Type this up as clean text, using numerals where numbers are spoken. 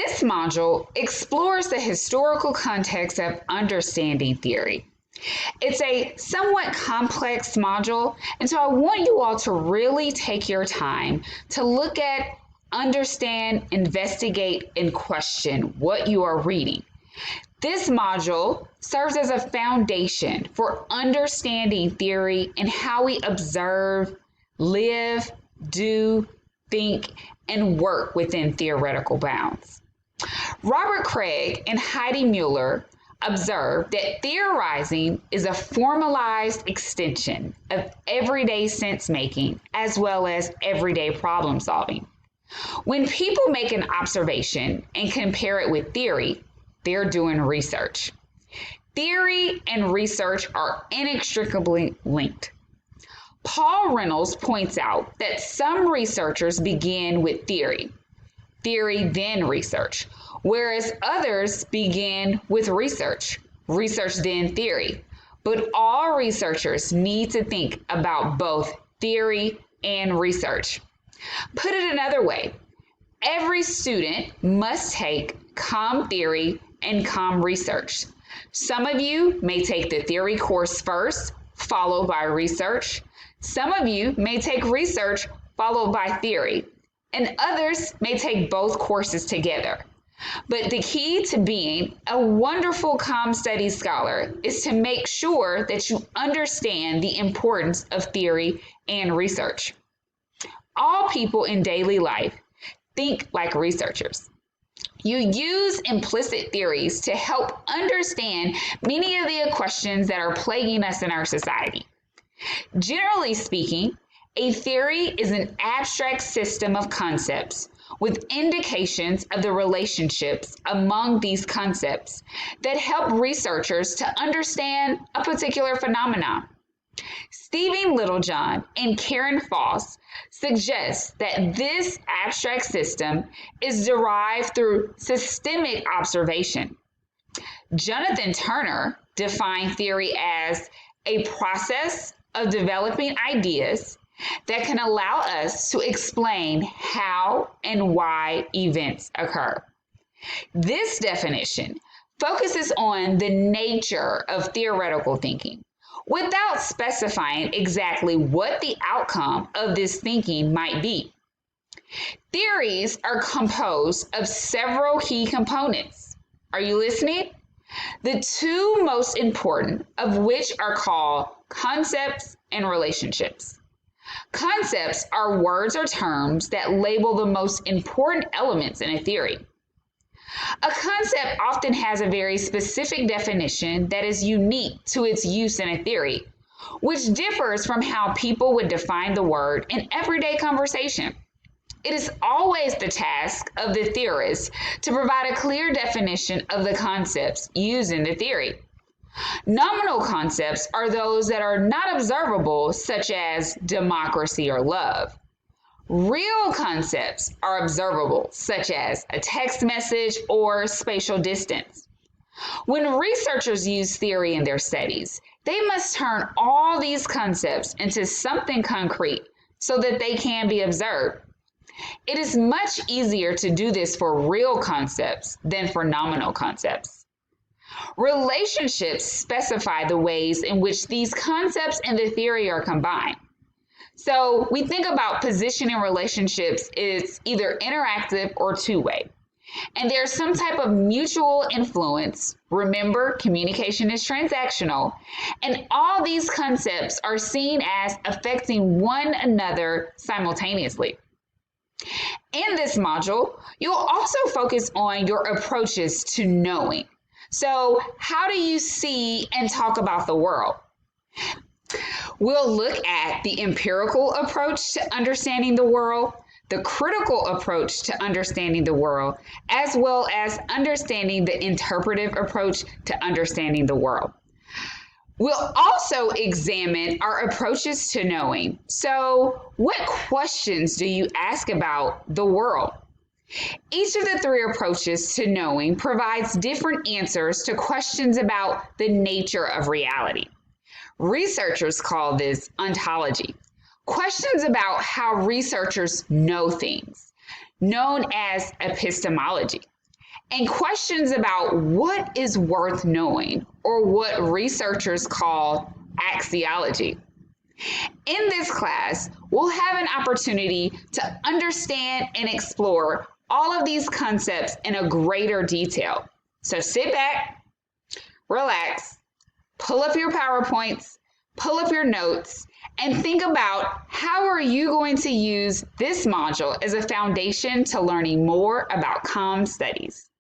This module explores the historical context of understanding theory. It's a somewhat complex module, and so I want you all to really take your time to look at, understand, investigate, and question what you are reading. This module serves as a foundation for understanding theory and how we observe, live, do, think, and work within theoretical bounds. Robert Craig and Heidi Mueller observed that theorizing is a formalized extension of everyday sense-making as well as everyday problem solving. When people make an observation and compare it with theory, they're doing research. Theory and research are inextricably linked. Paul Reynolds points out that some researchers begin with theory, then research, whereas others begin with research, then theory. But all researchers need to think about both theory and research. Put it another way, every student must take comm theory and comm research. Some of you may take the theory course first, followed by research. Some of you may take research followed by theory, and others may take both courses together. But the key to being a wonderful comm studies scholar is to make sure that you understand the importance of theory and research. All people in daily life think like researchers. You use implicit theories to help understand many of the questions that are plaguing us in our society. Generally speaking, a theory is an abstract system of concepts with indications of the relationships among these concepts that help researchers to understand a particular phenomenon. Stephen Littlejohn and Karen Foss suggest that this abstract system is derived through systemic observation. Jonathan Turner defined theory as a process of developing ideas that can allow us to explain how and why events occur. This definition focuses on the nature of theoretical thinking, without specifying exactly what the outcome of this thinking might be. Theories are composed of several key components. Are you listening? The two most important of which are called concepts and relationships. Concepts are words or terms that label the most important elements in a theory. A concept often has a very specific definition that is unique to its use in a theory, which differs from how people would define the word in everyday conversation. It is always the task of the theorist to provide a clear definition of the concepts used in the theory. Nominal concepts are those that are not observable, such as democracy or love. Real concepts are observable, such as a text message or spatial distance. When researchers use theory in their studies, they must turn all these concepts into something concrete so that they can be observed. It is much easier to do this for real concepts than for nominal concepts. Relationships specify the ways in which these concepts and the theory are combined. So we think about position in relationships is either interactive or two-way. And there's some type of mutual influence. Remember, communication is transactional. And all these concepts are seen as affecting one another simultaneously. In this module, you'll also focus on your approaches to knowing. So how do you see and talk about the world? We'll look at the empirical approach to understanding the world, the critical approach to understanding the world, as well as understanding the interpretive approach to understanding the world. We'll also examine our approaches to knowing. So, what questions do you ask about the world? Each of the three approaches to knowing provides different answers to questions about the nature of reality. Researchers call this ontology. Questions about how researchers know things, known as epistemology. and questions about what is worth knowing, or what researchers call axiology. In this class, we'll have an opportunity to understand and explore all of these concepts in a greater detail. So sit back, relax, pull up your PowerPoints, pull up your notes, and think about how are you going to use this module as a foundation to learning more about comm studies.